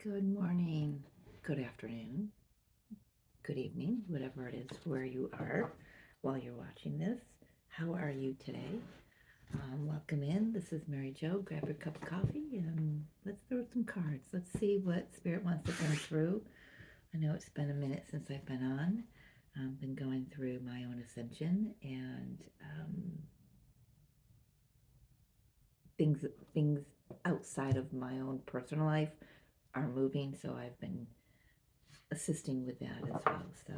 Good morning, good afternoon, good evening, whatever it is where you are while you're watching this. How are you today? Welcome in. This is Mary Jo. Grab your cup of coffee and let's throw some cards. Let's see what Spirit wants to come through. I know it's been a minute since I've been on. I've been going through my own ascension and things outside of my own personal life are moving, so I've been assisting with that as well. So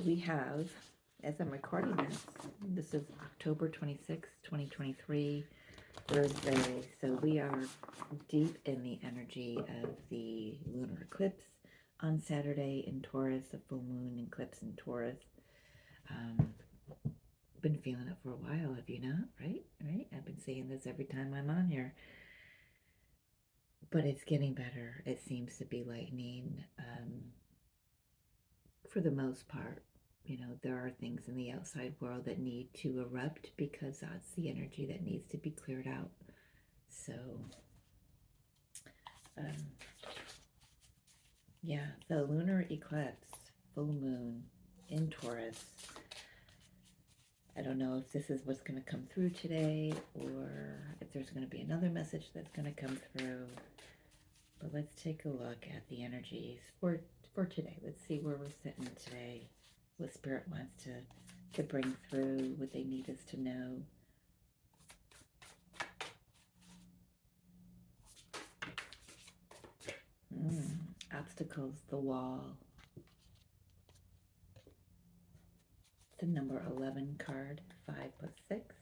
we have, as I'm recording this is October 26th, 2023, Thursday. So we are deep in the energy of the lunar eclipse on Saturday in Taurus, the full moon eclipse in Taurus. Been feeling it for a while, have you not? Right? I've been saying this every time I'm on here. But it's getting better. It seems to be lightening for the most part. You know, there are things in the outside world that need to erupt because that's the energy that needs to be cleared out. So, yeah, the lunar eclipse, full moon in Taurus. I don't know if this is what's going to come through today or if there's going to be another message that's going to come through. But let's take a look at the energies for today. Let's see where we're sitting today. What Spirit wants to bring through, what they need us to know. Obstacles, the wall. It's a number 11 card, 5 plus 6.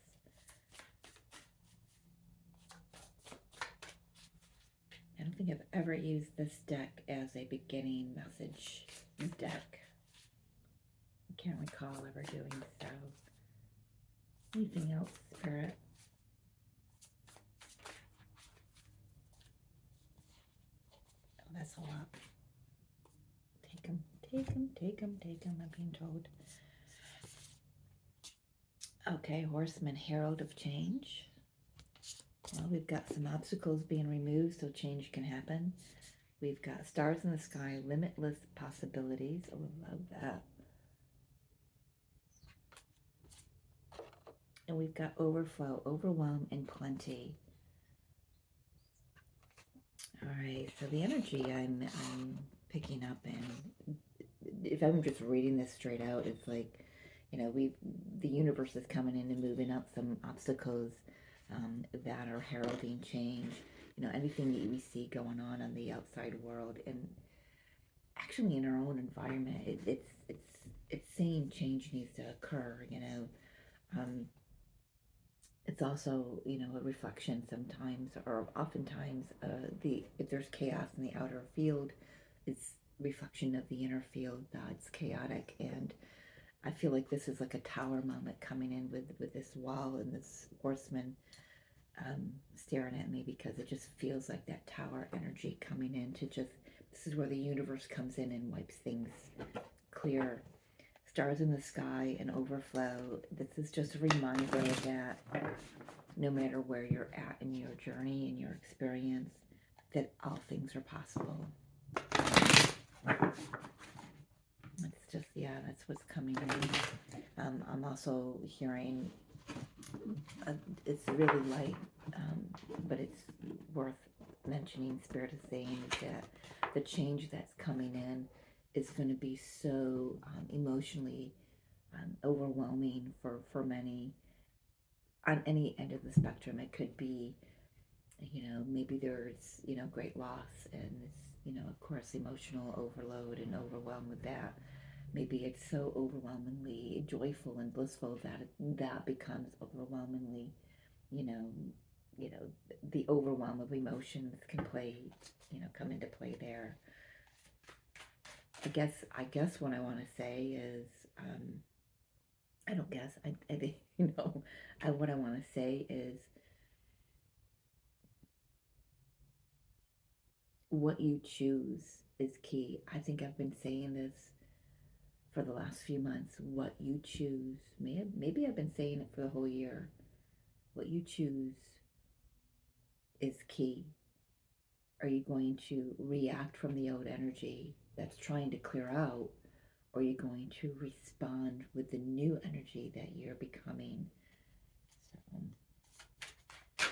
I don't think I've ever used this deck as a beginning message deck. I can't recall ever doing so. Anything else, Spirit? Oh, that's a lot. Take them, I'm being told. Okay, Horseman, Herald of Change. Well, we've got some obstacles being removed so change can happen. We've got stars in the sky, limitless possibilities. Oh, I love that. And we've got overflow, overwhelm, and plenty. All right, so the energy I'm picking up, and if I'm just reading this straight out, it's like, you know, the universe is coming in and moving up some obstacles that are heralding change. You know, anything that we see going on in the outside world, and actually in our own environment, it's saying change needs to occur. You know, it's also, you know, a reflection sometimes, or oftentimes, if there's chaos in the outer field, it's reflection of the inner field that's chaotic. And I feel like this is like a tower moment coming in with this wall and this horseman staring at me, because it just feels like that tower energy coming in to just, this is where the universe comes in and wipes things clear. Stars in the sky and overflow. This is just a reminder that no matter where you're at in your journey and your experience, that all things are possible. It's just, yeah, that's what's coming in. I'm also hearing, it's really light, but it's worth mentioning. Spirit is saying that the change that's coming in is going to be so emotionally overwhelming for many on any end of the spectrum. It could be, you know, maybe there's, you know, great loss, and it's, you know, of course, emotional overload and overwhelm with that. Maybe it's so overwhelmingly joyful and blissful that that becomes overwhelmingly, you know, the overwhelm of emotions can come into play there. I guess what I want to say is, I don't guess, I think, you know, what I want to say is, what you choose is key. I think I've been saying this for the last few months. What you choose, maybe I've been saying it for the whole year. What you choose is key. Are you going to react from the old energy that's trying to clear out, or are you going to respond with the new energy that you're becoming? So,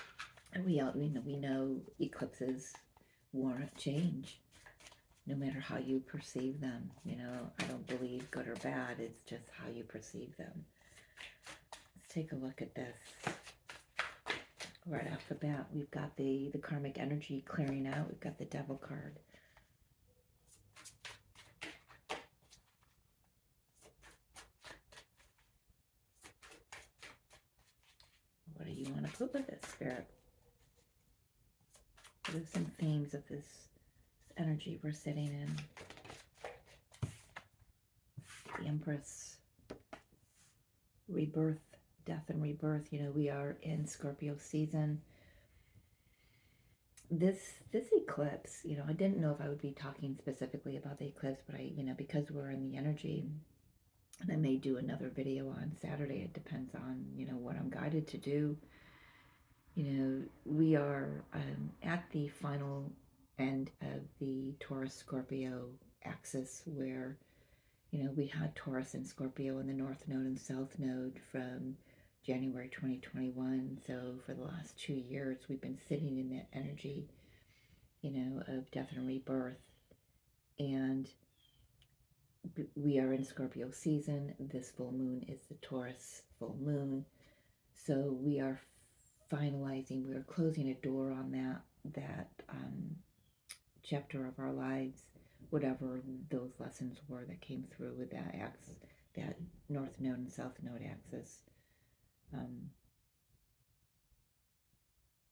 and we know eclipses warrant change, no matter how you perceive them. I don't believe good or bad. It's just how you perceive them. Let's take a look at this. Right off the bat, we've got the karmic energy clearing out. We've got the Devil card. What do you want to put with this, Spirit? What are some themes of this energy we're sitting in? The Empress. Rebirth, death and rebirth. We are in Scorpio season. This eclipse, I didn't know if I would be talking specifically about the eclipse, but because we're in the energy, and I may do another video on Saturday. It depends on, what I'm guided to do. We are at the final end of the Taurus-Scorpio axis, where, we had Taurus and Scorpio in the North Node and South Node from January 2021. So for the last 2 years, we've been sitting in that energy, of death and rebirth. And we are in Scorpio season. This full moon is the Taurus full moon. So we are finalizing, we are closing a door on that chapter of our lives, whatever those lessons were that came through with that North Node and South Node axis.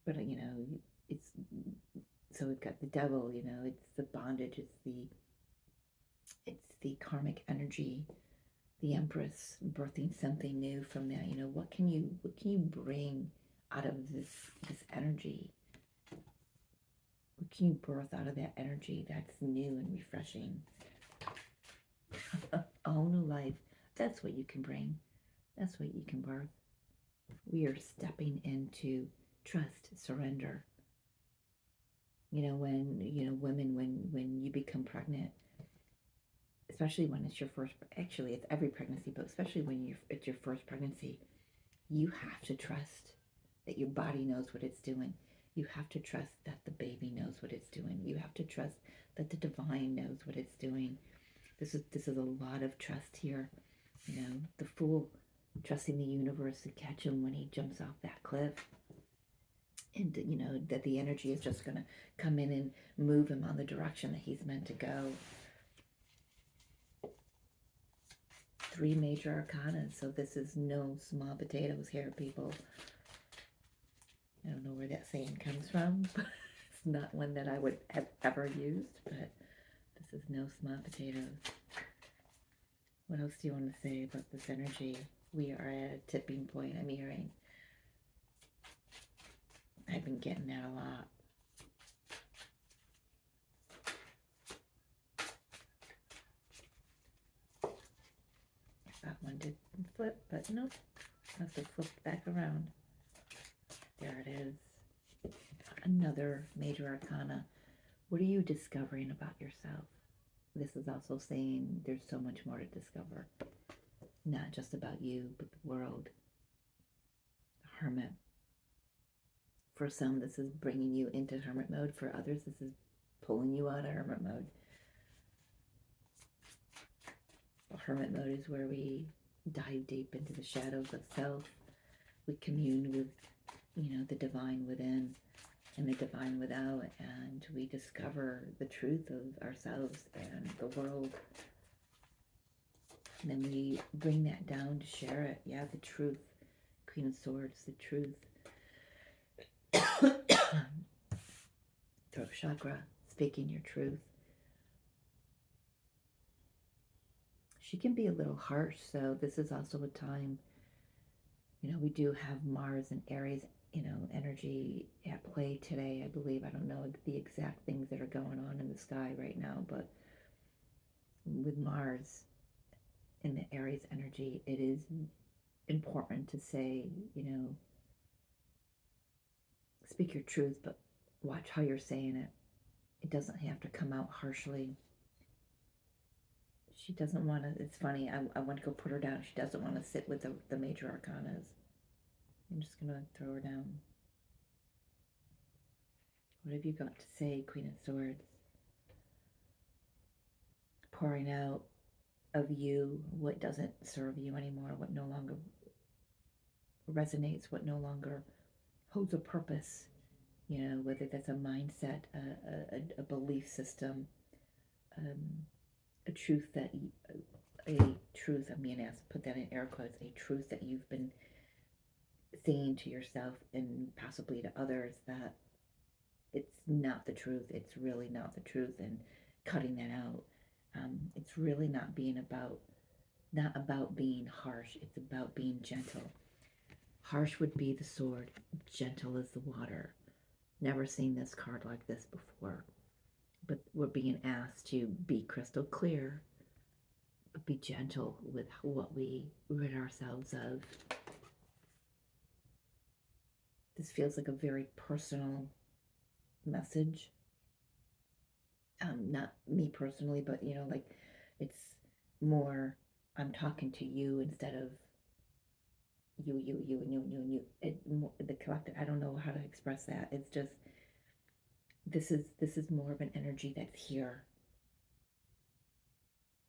But it's, so we've got the Devil. It's the bondage, it's the karmic energy, the Empress birthing something new from that. What can you bring out of this energy? What can you birth out of that energy that's new and refreshing? A whole new life. That's what you can bring. That's what you can birth. We are stepping into trust, surrender. When you become pregnant, especially when it's your first, actually it's every pregnancy, but especially when it's your first pregnancy, you have to trust that your body knows what it's doing. You have to trust that the baby knows what it's doing. You have to trust that the divine knows what it's doing. This is a lot of trust here. The fool trusting the universe to catch him when he jumps off that cliff. And, that the energy is just going to come in and move him on the direction that he's meant to go. 3 major arcana, so this is no small potatoes here, people. I don't know where that saying comes from, but it's not one that I would have ever used, but this is no small potatoes. What else do you want to say about this energy? We are at a tipping point, I'm hearing. I've been getting that a lot. That one did flip, but nope. Must have flipped back around. There it is. Another major arcana. What are you discovering about yourself? This is also saying there's so much more to discover. Not just about you, but the world. The Hermit. For some, this is bringing you into hermit mode. For others, this is pulling you out of hermit mode. Well, hermit mode is where we dive deep into the shadows of self. We commune with, the divine within and the divine without, and we discover the truth of ourselves and the world. And then we bring that down to share it. Yeah, the truth. Queen of Swords, the truth. Throat chakra, speaking your truth. She can be a little harsh, so this is also a time, we do have Mars and Aries, energy at play today, I believe. I don't know the exact things that are going on in the sky right now, but with Mars in the Aries energy, it is important to say, speak your truth, but Watch how you're saying it. It doesn't have to come out harshly. She doesn't want to, it's funny, I want to go put her down. She doesn't want to sit with the major arcanas. I'm just going to throw her down. What have you got to say, Queen of Swords? Pouring out of you what doesn't serve you anymore, what no longer resonates, what no longer holds a purpose, you know, whether that's a mindset, a belief system, a truth that, I'm being asked to put that in air quotes, a truth that you've been saying to yourself and possibly to others that it's not the truth, it's really not the truth, and cutting that out. It's really not about being harsh, it's about being gentle. Harsh would be the sword, gentle as the water. Never seen this card like this before, but we're being asked to be crystal clear, but be gentle with what we rid ourselves of. This feels like a very personal message. Not me personally, but you know, like it's more I'm talking to you instead of you and you. The collective. I don't know how to express that. It's just this is more of an energy that's here,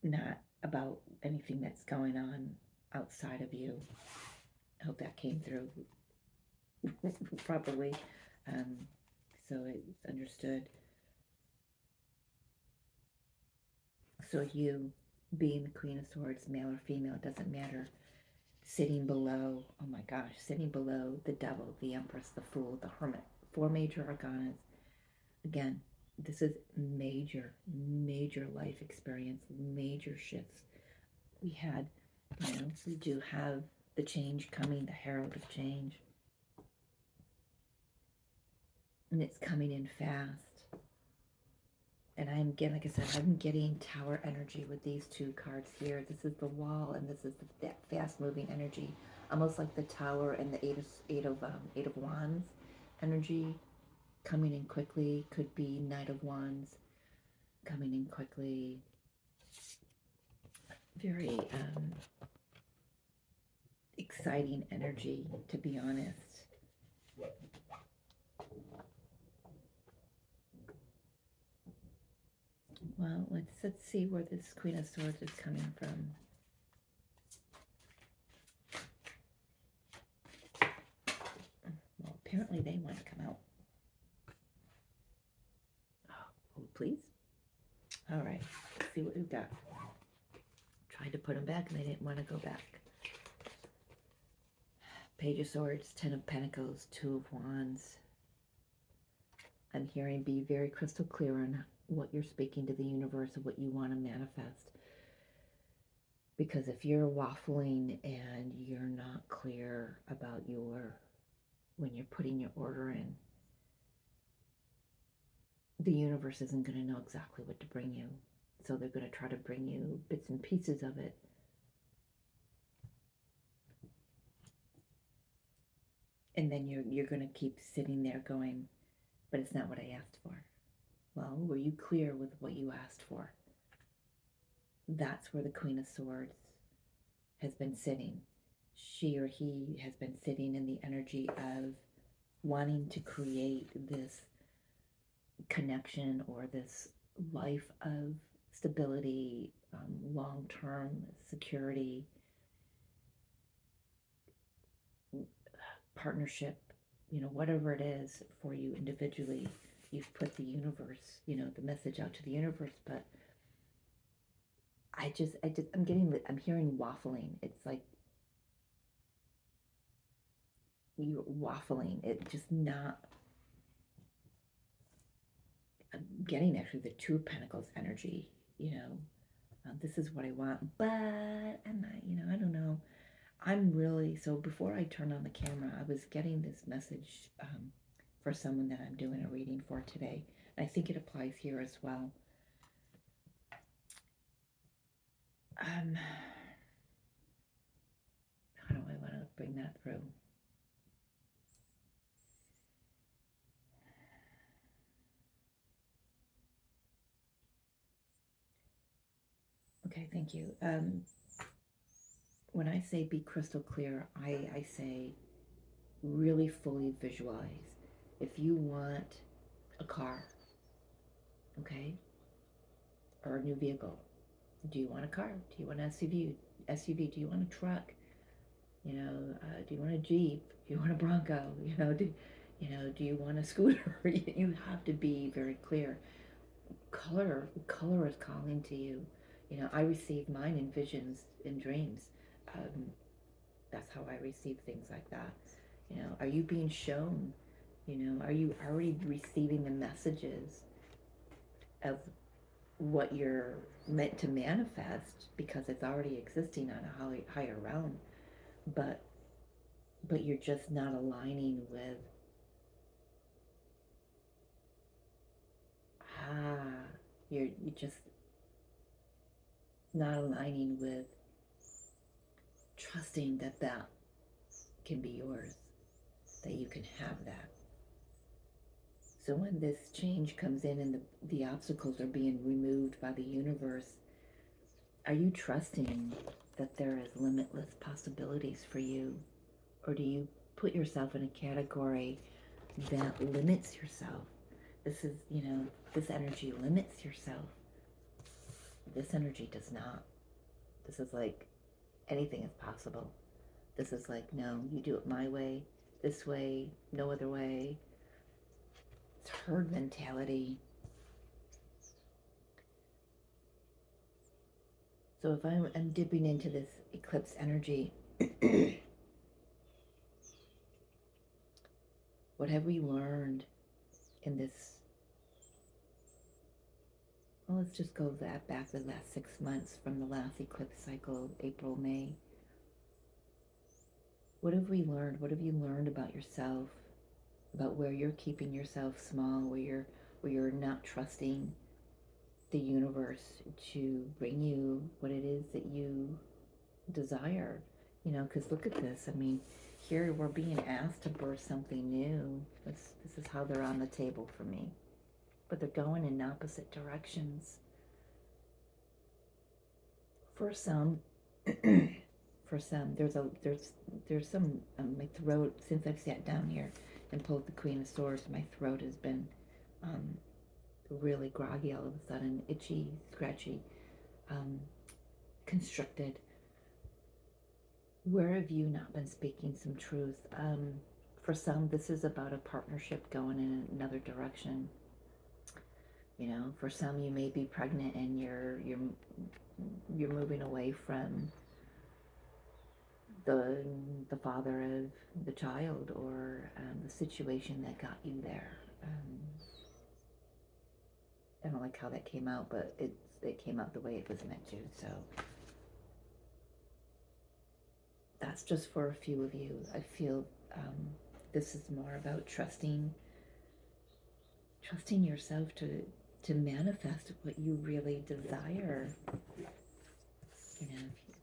not about anything that's going on outside of you. I hope that came through properly, so it's understood. So you, being the Queen of Swords, male or female, it doesn't matter. Sitting below, oh my gosh, sitting below the Devil, the Empress, the Fool, the Hermit, 4 major arcanas. Again, this is major life experience, major shifts. We had, we do have the change coming, the herald of change. And it's coming in fast. And I'm getting, like I said, I'm getting tower energy with these 2 cards here. This is the Wall, and this is that fast-moving energy, almost like the Tower and the Eight of Wands energy, coming in quickly. Could be Knight of Wands, coming in quickly. Very exciting energy, to be honest. Well, let's see where this Queen of Swords is coming from. Well, apparently they want to come out. Oh, please. All right, let's see what we've got. Tried to put them back and they didn't want to go back. Page of Swords, 10 of Pentacles, 2 of Wands. I'm hearing be very crystal clear on what you're speaking to the universe and what you want to manifest. Because if you're waffling and you're not clear about when you're putting your order in, the universe isn't going to know exactly what to bring you. So they're going to try to bring you bits and pieces of it. And then you're going to keep sitting there going, but it's not what I asked for. Well, were you clear with what you asked for? That's where the Queen of Swords has been sitting. She or he has been sitting in the energy of wanting to create this connection or this life of stability, long-term security, partnership, whatever it is for you individually. You've put the universe, the message out to the universe, but I'm hearing waffling. It's like you're waffling. It's just not, I'm getting actually the 2 of Pentacles energy, this is what I want, but I'm not, I don't know. I'm really, so before I turned on the camera, I was getting this message for someone that I'm doing a reading for today. And I think it applies here as well. How do I want to bring that through? Okay, thank you. When I say be crystal clear, I say really fully visualize. If you want a car, okay, or a new vehicle, do you want a car? Do you want an SUV? SUV? Do you want a truck? Do you want a Jeep? Do you want a Bronco? Do you want a scooter? You have to be very clear. Color is calling to you. I receive mine in visions, in dreams. Um, that's how I receive things like that. Are you being shown? Are you already receiving the messages of what you're meant to manifest because it's already existing on a higher realm, but you're just not aligning with ah you're just not aligning with trusting that that can be yours, that you can have that. So when this change comes in and the obstacles are being removed by the universe, are you trusting that there is limitless possibilities for you? Or do you put yourself in a category that limits yourself? This energy limits yourself. This energy does not. This is like anything is possible. This is like, no, you do it my way, this way, no other way. It's herd mentality. So if I'm dipping into this eclipse energy, what have we learned in this? Well, let's just go back the last 6 months from the last eclipse cycle, April, May. What have we learned? What have you learned about yourself? About where you're keeping yourself small, where you're not trusting the universe to bring you what it is that you desire. Because look at this. I mean, here we're being asked to birth something new. This is how they're on the table for me. But they're going in opposite directions. For some, there's some my throat, since I've sat down here and pulled the Queen of Swords, my throat has been really groggy all of a sudden, itchy, scratchy, constricted. Where have you not been speaking some truth? For some, this is about a partnership going in another direction. For some, you may be pregnant and you're moving away from the father of the child, or the situation that got you there. I don't like how that came out, but it came out the way it was meant to. So that's just for a few of you. I feel this is more about trusting yourself to manifest what you really desire.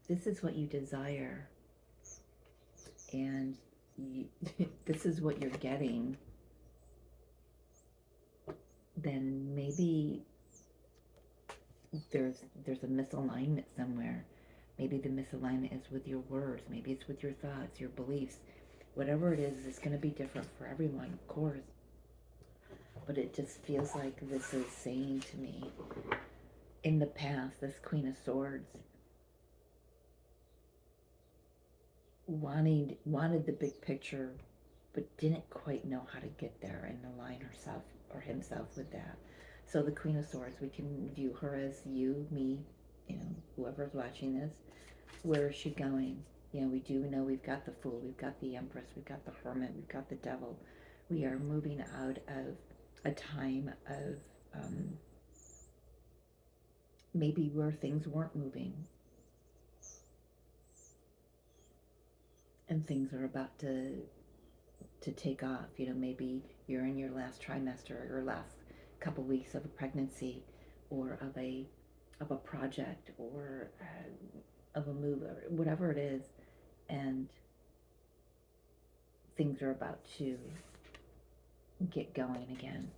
This is what you desire, and this is what you're getting, then maybe there's a misalignment somewhere. Maybe the misalignment is with your words, maybe it's with your thoughts, your beliefs. Whatever it is, it's going to be different for everyone, of course. But it just feels like this is saying to me, in the past, this Queen of Swords wanted the big picture, but didn't quite know how to get there and align herself or himself with that. So the Queen of Swords, we can view her as you, me, whoever's watching this. Where is she going? We do know we've got the Fool, we've got the Empress, we've got the Hermit, we've got the Devil. We are moving out of a time of maybe where things weren't moving, and things are about to take off. Maybe you're in your last trimester or last couple weeks of a pregnancy, or of a project, or of a move, or whatever it is, and things are about to get going again.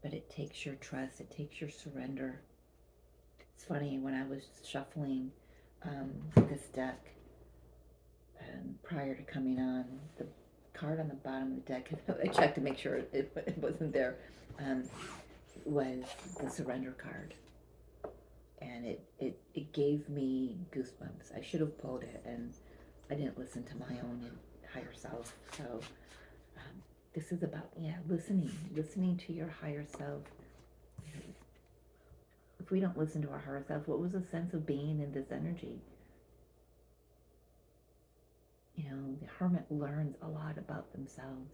But it takes your trust, it takes your surrender, It's funny, when I was shuffling this deck prior to coming on, the card on the bottom of the deck, I checked to make sure it wasn't there, was the surrender card. And it gave me goosebumps. I should have pulled it, and I didn't listen to my own higher self. So this is about, listening to your higher self. If we don't listen to our higher self, what was the sense of being in this energy? You know, the hermit learns a lot about themselves.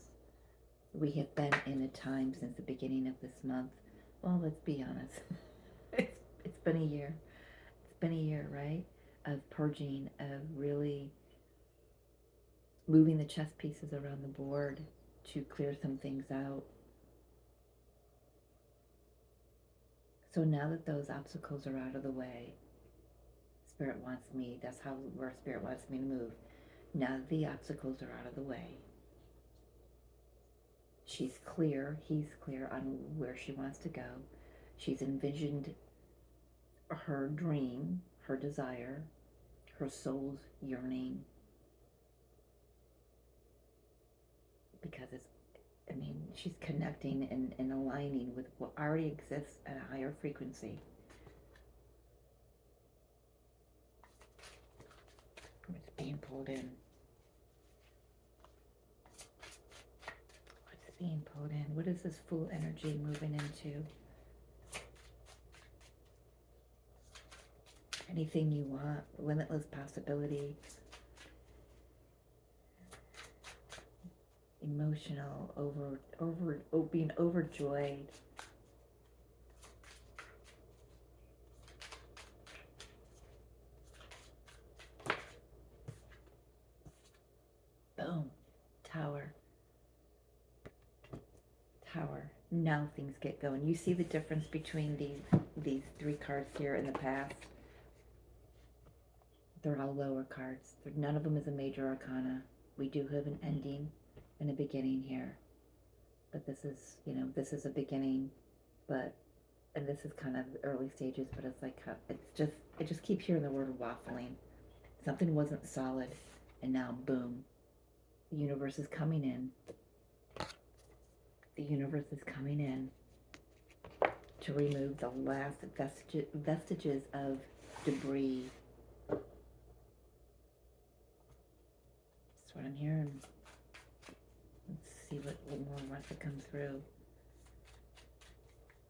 We have been in a time since the beginning of this month. Well, let's be honest. It's been a year. It's been a year, right? Of purging, of really moving the chess pieces around the board to clear some things out. So now that those obstacles are out of the way, Spirit wants me, that's where Spirit wants me to move. Now that the obstacles are out of the way, she's clear, he's clear on where she wants to go. She's envisioned her dream, her desire, her soul's yearning. Because she's connecting and aligning with what already exists at a higher frequency. It's being pulled in. What's being pulled in? What is this Fool energy moving into? Anything you want, limitless possibility, emotional, being overjoyed. Boom, Tower. Now things get going. You see the difference between these three cards here in the past? They're all lower cards. None of them is a major arcana. We do have an ending and a beginning here. But this is, this is a beginning, and this is kind of early stages, but it's like, I just keep hearing the word waffling. Something wasn't solid, and now boom, the universe is coming in. The universe is coming in to remove the last vestiges of debris. That's what I'm hearing. Let's see what more wants to come through.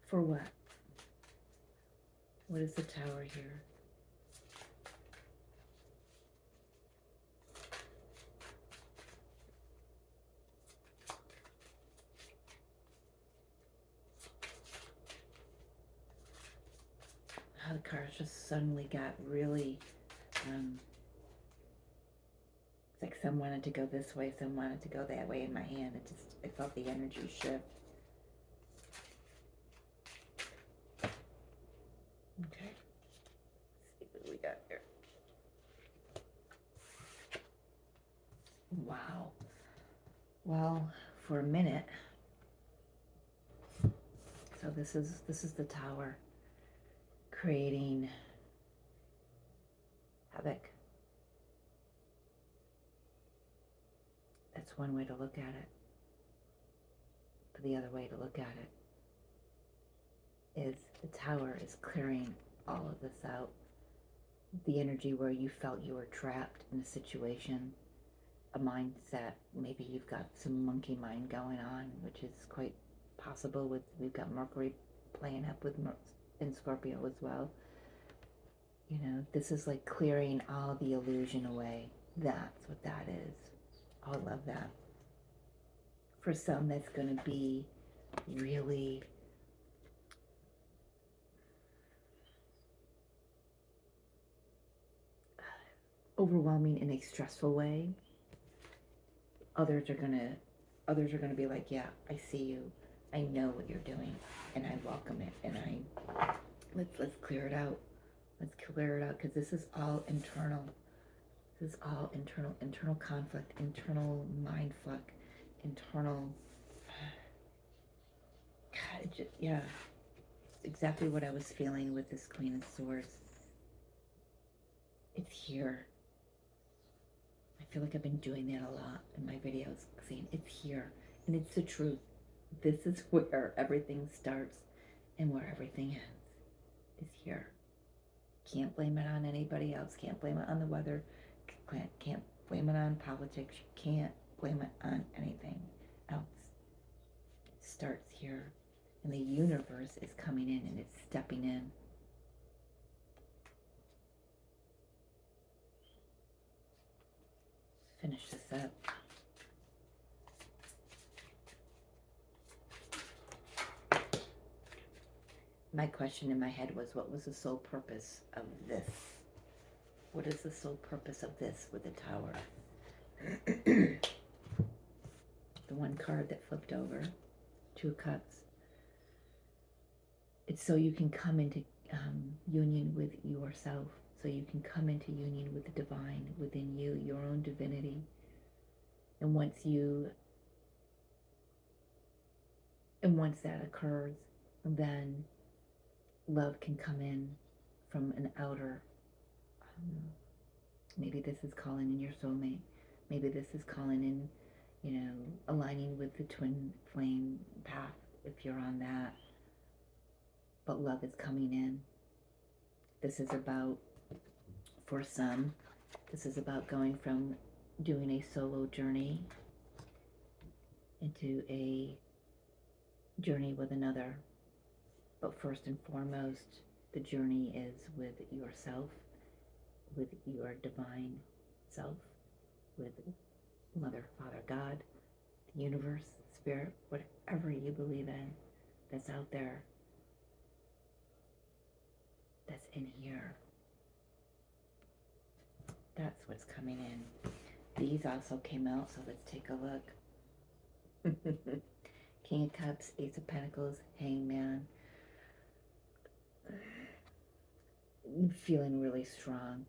For what? What is the Tower here? The cards just suddenly got really, it's like some wanted to go this way, some wanted to go that way in my hand. I felt the energy shift. Okay, let's see what we got here. Wow. Well, for a minute. So this is the Tower. Creating havoc. That's one way to look at it. But the other way to look at it is the Tower is clearing all of this out. The energy where you felt you were trapped in a situation, a mindset. Maybe you've got some monkey mind going on, which is quite possible. We've got Mercury playing up with in Scorpio as well. This is like clearing all the illusion away. That's what that is. Oh, I love that. For some, that's going to be really overwhelming in a stressful way. Others are gonna be like, yeah, I see you. I know what you're doing, and I welcome it. And let's clear it out. Let's clear it out, because this is all internal. This is all internal conflict, internal mind fuck, internal. God, yeah. exactly what I was feeling with this Queen of Swords. It's here. I feel like I've been doing that a lot in my videos, saying it's here. And it's the truth. This is where everything starts and where everything ends. Is here. Can't blame it on anybody else. Can't blame it on the weather. Can't blame it on politics. You can't blame it on anything else. It starts here. And the universe is coming in and it's stepping in. Finish this up. My question in my head was, what was the sole purpose of this? What is the sole purpose of this with the Tower? The one card that flipped over, 2 cups. It's so you can come into union with yourself, so you can come into union with the divine within you, your own divinity. And once that occurs, then love can come in from an outer. Maybe this is calling in your soulmate. Maybe this is calling in, aligning with the twin flame path if you're on that. But love is coming in. This is about, for some, this is about going from doing a solo journey into a journey with another. But first and foremost, the journey is with yourself, with your divine self, with Mother, Father, God, the universe, spirit, whatever you believe in that's out there, that's in here. That's what's coming in. These also came out, so let's take a look. King of Cups, Ace of Pentacles, Hangman. Feeling really strong.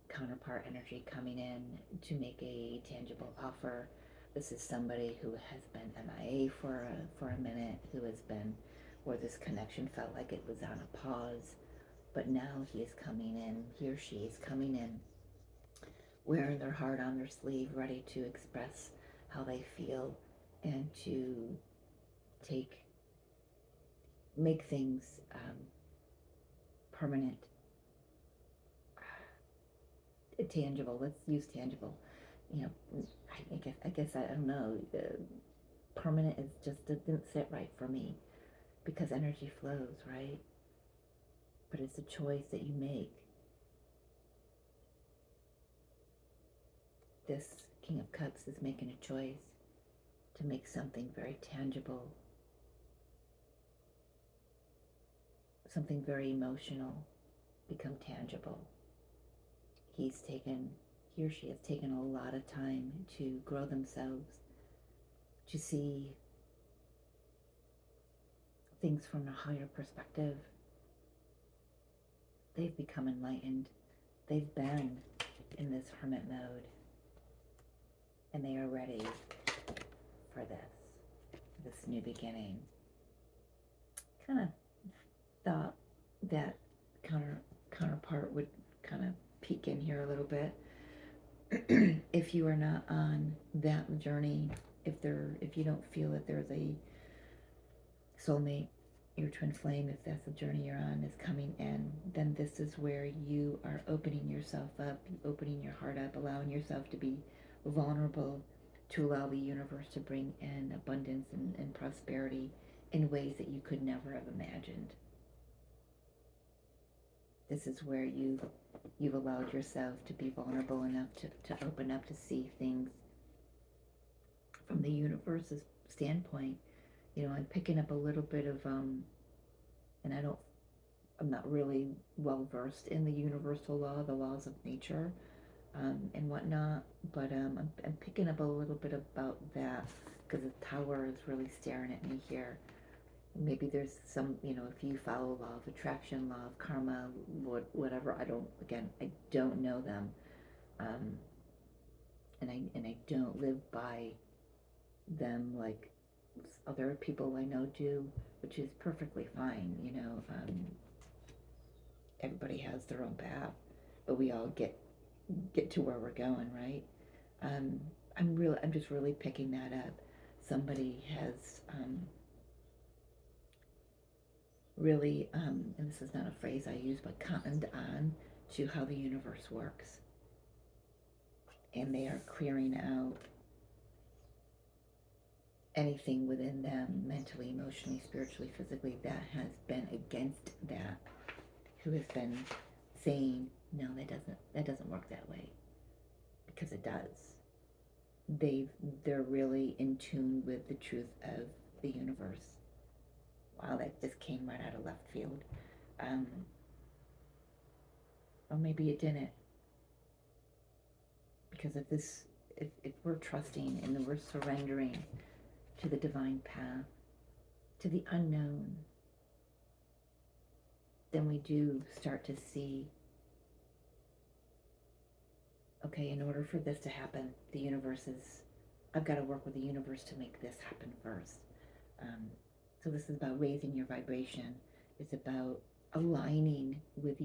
Counterpart energy coming in to make a tangible offer. This is somebody who has been MIA for a minute, who has been, where this connection felt like it was on a pause, but now he is coming in, he or she is coming in, wearing their heart on their sleeve, ready to express how they feel and to make things permanent, tangible. Let's use tangible. I guess I don't know. Permanent is just, it didn't sit right for me because energy flows, right? But it's a choice that you make. This King of Cups is making a choice to make something very tangible, something very emotional, become tangible. He or she has taken a lot of time to grow themselves, to see things from a higher perspective. They've become enlightened. They've been in this hermit mode, and they are ready for this new beginning. Kind of thought that counterpart would kind of peek in here a little bit. If you are not on that journey, if you don't feel that there's a soulmate, your twin flame, if that's the journey you're on, is coming in, then this is where you are opening yourself up, opening your heart up, allowing yourself to be vulnerable, to allow the universe to bring in abundance and prosperity in ways that you could never have imagined. This is where you've allowed yourself to be vulnerable enough to open up, to see things from the universe's standpoint. I'm picking up a little bit of and I'm not really well versed in the universal law, the laws of nature, and whatnot, but I'm picking up a little bit about that because the Tower is really staring at me here. Maybe there's some, if you follow law of attraction, law of karma, whatever. I don't know them, and I don't live by them like other people I know do, which is perfectly fine. Everybody has their own path, but we all get to where we're going, right? Um, I'm just really picking that up. Somebody has really, and this is not a phrase I use, but cottoned on to how the universe works, and they are clearing out anything within them, mentally, emotionally, spiritually, physically, that has been against that, who has been saying, no, that doesn't work that way, because it does. They're really in tune with the truth of the universe. Wow, that just came right out of left field. Um, or maybe it didn't, because if we're trusting and we're surrendering to the divine path, to the unknown, then we do start to see, okay, in order for this to happen, I've got to work with the universe to make this happen first. Um, so this is about raising your vibration. It's about aligning with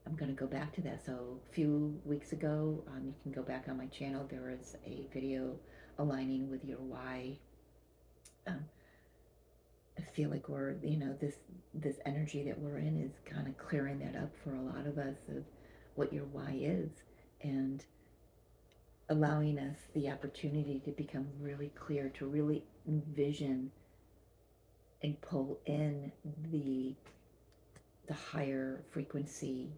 I'm going to go back to that. So a few weeks ago, you can go back on my channel. There was a video aligning with your why. Um, I feel like this energy that we're in is kind of clearing that up for a lot of us of what your why is, and allowing us the opportunity to become really clear, to really envision and pull in the higher frequency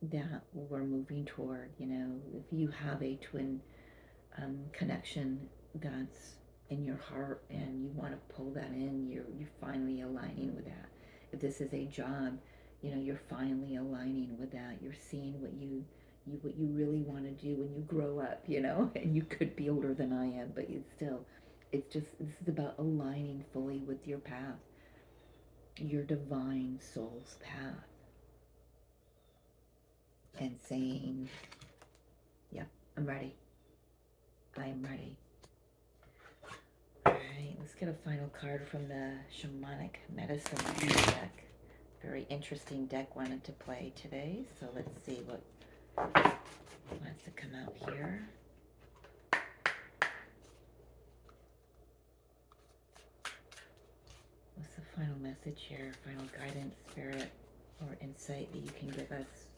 that we're moving toward. If you have a twin connection that's in your heart and you want to pull that in, you're finally aligning with that. If this is a job, you're finally aligning with that. You're seeing what you really want to do when you grow up, and you could be older than I am, but this is about aligning fully with your path, your divine soul's path, and saying, yep, I'm ready. I'm ready. Alright, let's get a final card from the Shamanic Medicine deck. Very interesting deck wanted to play today, so let's see what wants to come out here. What's the final message here? Final guidance, spirit, or insight that you can give us?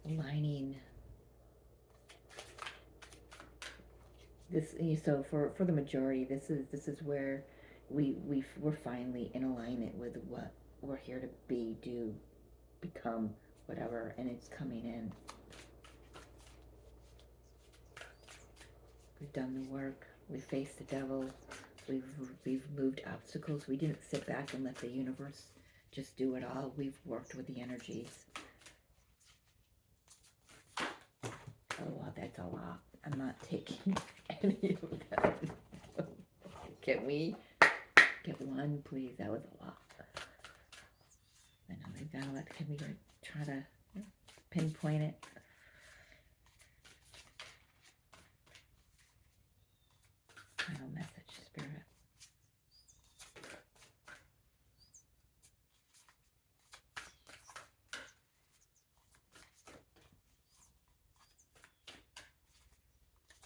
Aligning this, so for the majority, this is where we're finally in alignment with what we're here to be, do, become, whatever, and it's coming in. We've done the work. We faced the devil. We've moved obstacles. We didn't sit back and let the universe just do it all. We've worked with the energies. Oh, wow, that's a lot. I'm not taking any of that. Can we get one, please? That was a lot. I know we've got a lot. Can we try to pinpoint it? Final message, spirit.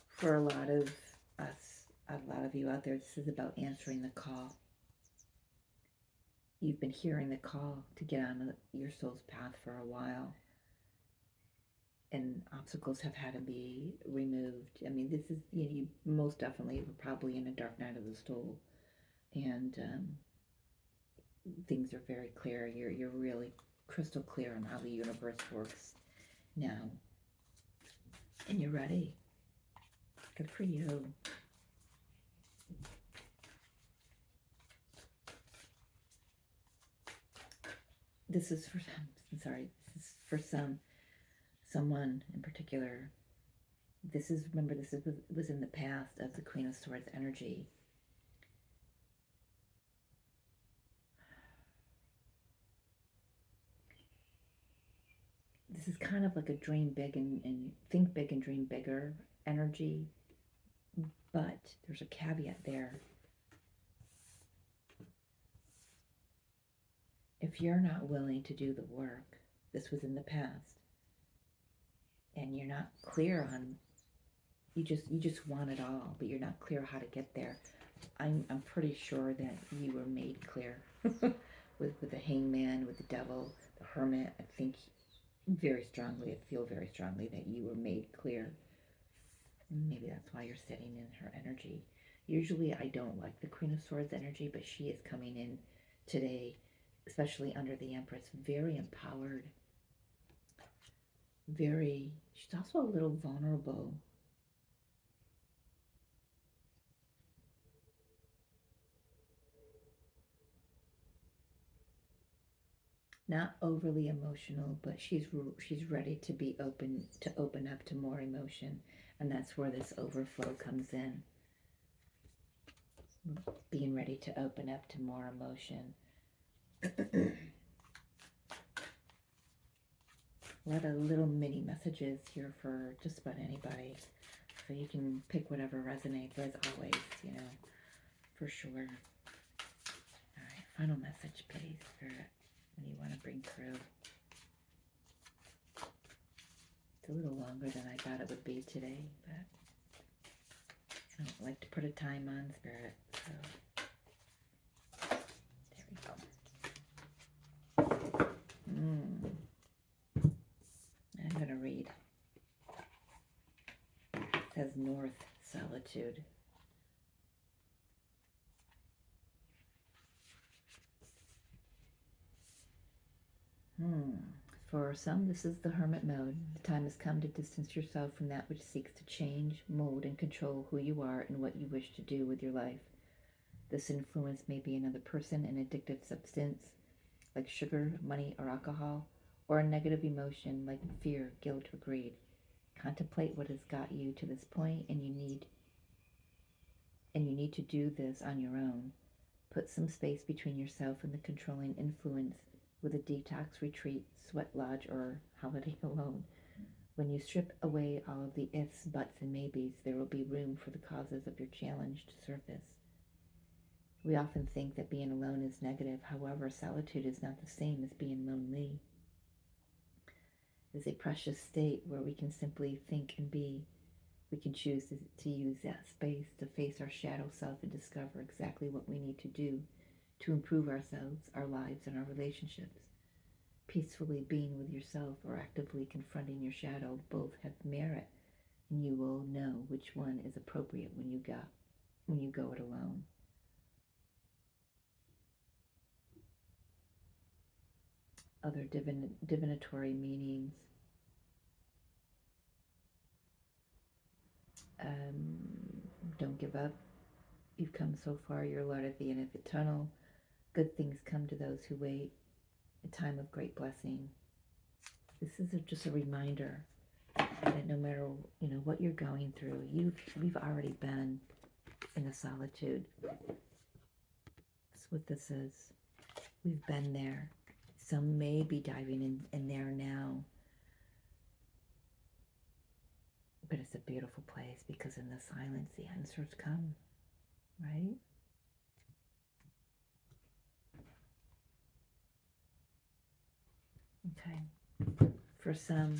For a lot of us, a lot of you out there, this is about answering the call. You've been hearing the call to get on your soul's path for a while, and obstacles have had to be removed. I mean, this is, you most definitely were probably in a dark night of the soul, and things are very clear. You're really crystal clear on how the universe works now, and you're ready. Good for you. This is for someone in particular. Remember, was in the past of the Queen of Swords energy. This is kind of like a dream big and think big and dream bigger energy, but there's a caveat there. if you're not willing to do the work, this was in the past, and you're not clear on, you just want it all, but you're not clear how to get there. I'm pretty sure that you were made clear with the hangman, with the devil, the hermit. I think very strongly, I feel very strongly that you were made clear. Maybe that's why you're sitting in her energy. Usually I don't like the Queen of Swords energy, but she is coming in today, especially under the Empress, very empowered, she's also a little vulnerable. Not overly emotional, but she's ready to be open up to more emotion, and that's where this overflow comes in. Being ready to open up to more emotion. A lot of little mini messages here for just about anybody, so you can pick whatever resonates, as always, for sure. All right, final message, please, Spirit, when you want to bring through. It's a little longer than I thought it would be today, but I don't like to put a time on, Spirit, so there we go. I'm going to read. It says North Solitude. For some, this is the hermit mode. The time has come to distance yourself from that which seeks to change, mold, and control who you are and what you wish to do with your life. This influence may be another person, an addictive substance like sugar, money, or alcohol, or a negative emotion like fear, guilt, or greed. Contemplate what has got you to this point, and you need to do this on your own. Put some space between yourself and the controlling influence with a detox retreat, sweat lodge, or holiday alone. When you strip away all of the ifs, buts, and maybes, there will be room for the causes of your challenge to surface. We often think that being alone is negative. However, solitude is not the same as being lonely. It is a precious state where we can simply think and be. We can choose to use that space to face our shadow self and discover exactly what we need to do to improve ourselves, our lives, and our relationships. Peacefully being with yourself or actively confronting your shadow both have merit, and you will know which one is appropriate when you go it alone. Other divinatory meanings. Don't give up. You've come so far. You're Lord at the end of the tunnel. Good things come to those who wait. A time of great blessing. This is just a reminder that no matter what you're going through, we've already been in the solitude. That's what this is. We've been there. Some may be diving in there now. But it's a beautiful place because in the silence, the answers come, right? Okay. For some,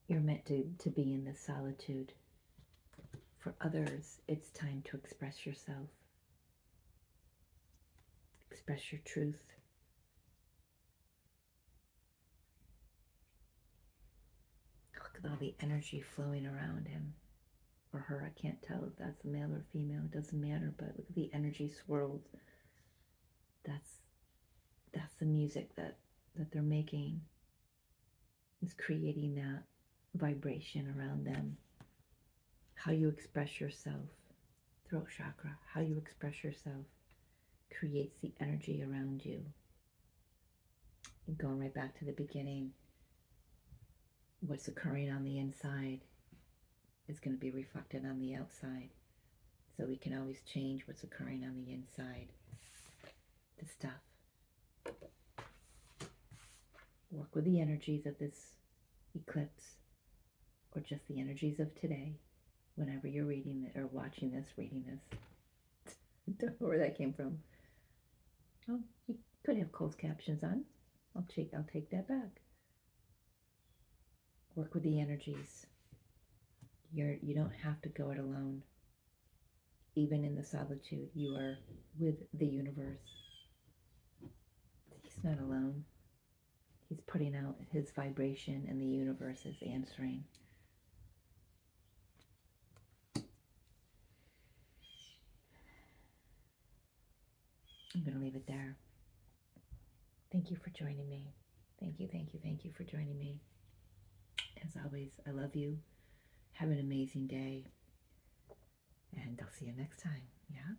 you're meant to be in this solitude. For others, it's time to express yourself. Express your truth. Look at all the energy flowing around him or her. I can't tell if that's a male or female. It doesn't matter, but look at the energy swirls. That's the music that they're making. Is creating that vibration around them. How you express yourself, throat chakra, how you express yourself creates the energy around you. And going right back to the beginning, what's occurring on the inside is going to be reflected on the outside. So we can always change what's occurring on the inside. The stuff. Work with the energies of this eclipse, or just the energies of today, whenever you're reading it or watching this, reading this. Don't know where that came from. Oh, you could have closed captions on. I'll take that back. Work with the energies. You don't have to go it alone. Even in the solitude, you are with the universe. He's not alone. He's putting out his vibration and the universe is answering. I'm going to leave it there. Thank you for joining me. Thank you, thank you, thank you for joining me. As always, I love you. Have an amazing day. And I'll see you next time. Yeah?